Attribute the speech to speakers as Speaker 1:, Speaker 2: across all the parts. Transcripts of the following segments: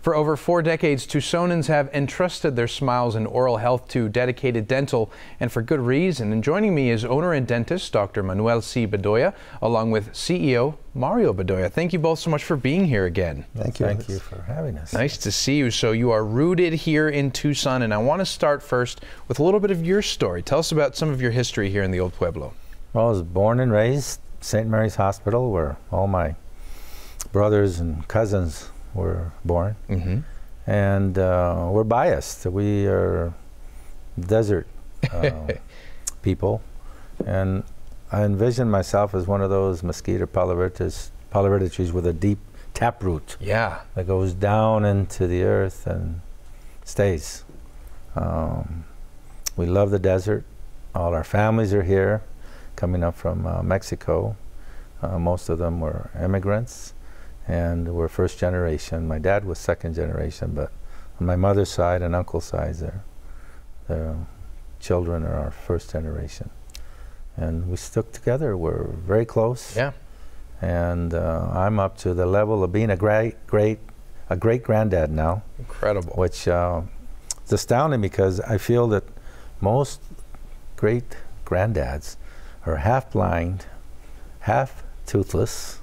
Speaker 1: For over 4 decades, Tucsonans have entrusted their smiles and oral health to Dedicated Dental, and for good reason. And joining me is owner and dentist Dr. Manuel C. Bedoya, along with CEO Mario Bedoya. Thank you both so much for being here again.
Speaker 2: Thank you for having us.
Speaker 1: Nice to see you. So you are rooted here in Tucson, and I want to start first with a little bit of your story. Tell us about some of your history here in the Old Pueblo.
Speaker 2: Well, I was born and raised St. Mary's Hospital, where all my brothers and cousins were born. And we're biased. We are desert people, and I envision myself as one of those mosquito palaverta trees with a deep taproot that goes down into the earth and stays. We love the desert. All our families are here, coming up from Mexico. Most of them were immigrants, and we're first generation. My dad was second generation, but on my mother's side and uncle's side, the children are our first generation. And we stuck together. We're very close. Yeah. And I'm up to the level of being a great granddad now. Incredible. Which is astounding, because I feel that most great granddads are half blind, half toothless,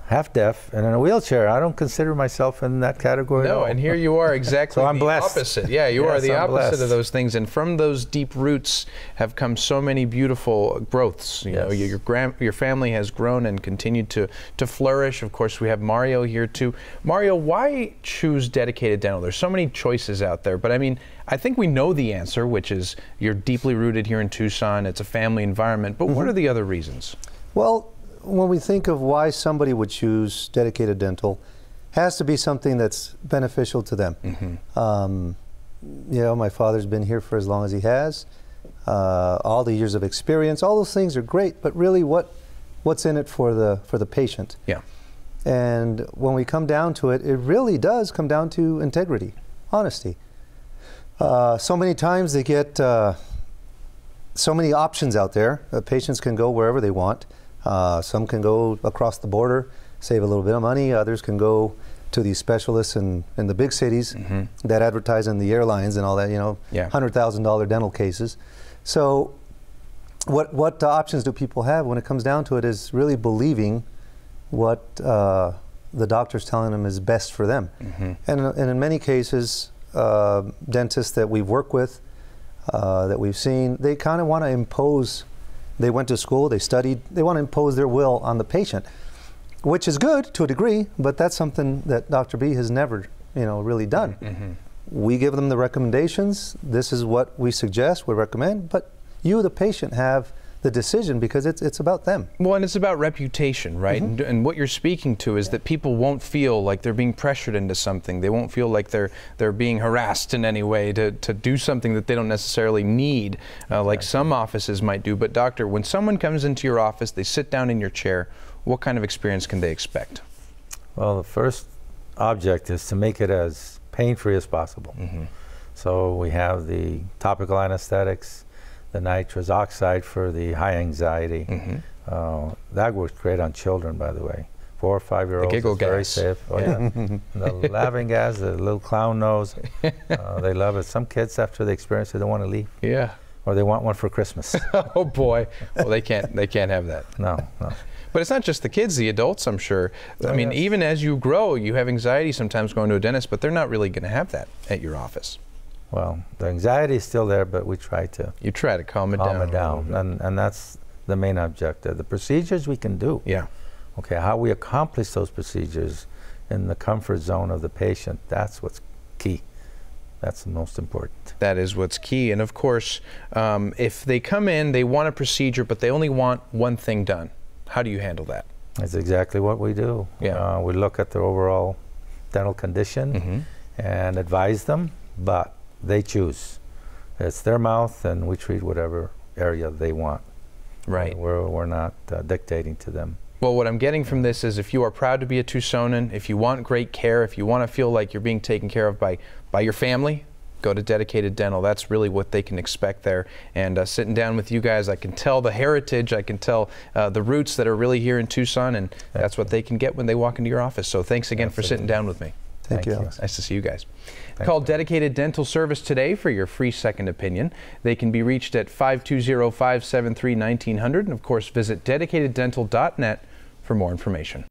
Speaker 2: half deaf, and in a wheelchair. I don't consider myself in that category at all.
Speaker 1: And here you are, exactly
Speaker 2: so I'm
Speaker 1: the
Speaker 2: blessed.
Speaker 1: Opposite. Yeah, you are the opposite of those things. And from those deep roots have come so many beautiful growths. You know, your family has grown and continued to flourish. Of course, we have Mario here too. Mario, why choose Dedicated Dental? There's so many choices out there, but I mean, I think we know the answer, which is you're deeply rooted here in Tucson. It's a family environment. But what are the other reasons?
Speaker 3: Well, when we think of why somebody would choose Dedicated Dental, has to be something that's beneficial to them. You know, my father's been here for as long as he has. All the years of experience, all those things are great, but really what's in it for the patient? Yeah. And when we come down to it, it really does come down to integrity, honesty. So many times they get so many options out there. Patients can go wherever they want. Some can go across the border, save a little bit of money. Others can go to these specialists in the big cities that advertise in the airlines and all that, you know, $100,000 dental cases. So what options do people have when it comes down to it is really believing what the doctor's telling them is best for them. And in many cases, dentists that we've worked with, that we've seen, they kind of want to impose. They went to school, they studied, they want to impose their will on the patient, which is good to a degree, but that's something that Dr. B has never, you know, really done. We give them the recommendations. This is what we suggest, we recommend, but you, the patient, have the decision, because it's about them. Well, and it's about reputation, right? And what you're speaking to is that people won't feel like they're being pressured into something. They won't feel like they're being harassed in any way to do something that they don't necessarily need, like some offices might do. But doctor, when someone comes into your office, they sit down in your chair, what kind of experience can they expect?
Speaker 2: Well, the first object is to make it as pain-free as possible. So we have the topical anesthetics, the nitrous oxide for the high anxiety. That works great on children, by the way. 4 or 5-year-olds. The giggle gas. Very safe. Oh, yeah. The laughing gas, the little clown nose. They love it. Some kids, after the experience, they don't want to leave. Yeah. Or they want one for Christmas.
Speaker 1: Oh boy. Well, they can't have that.
Speaker 2: No.
Speaker 1: But it's not just the kids, the adults, I'm sure. I mean, even as you grow, you have anxiety sometimes going to a dentist, but they're not really going to have that at your office.
Speaker 2: Well, the anxiety is still there, but we try to...
Speaker 1: You try to calm it down.
Speaker 2: And that's the main objective. The procedures we can do. Yeah. Okay, how we accomplish those procedures in the comfort zone of the patient, that's what's key. That's the most important.
Speaker 1: That is what's key. And of course, if they come in, they want a procedure, but they only want one thing done. How do you handle that?
Speaker 2: That's exactly what we do. Yeah. We look at their overall dental condition and advise them, but they choose. It's their mouth, and we treat whatever area they want. Right. We're not dictating to them.
Speaker 1: Well, what I'm getting from this is if you are proud to be a Tucsonan, if you want great care, if you want to feel like you're being taken care of by your family, go to Dedicated Dental. That's really what they can expect there. And sitting down with you guys, I can tell the heritage, I can tell the roots that are really here in Tucson, and that's what they can get when they walk into your office. So thanks again for sitting down with me.
Speaker 3: Thank you, Alex.
Speaker 1: Nice to see you guys. Call Dedicated Dental Service today for your free second opinion. They can be reached at 520-573-1900, and of course visit dedicateddental.net for more information.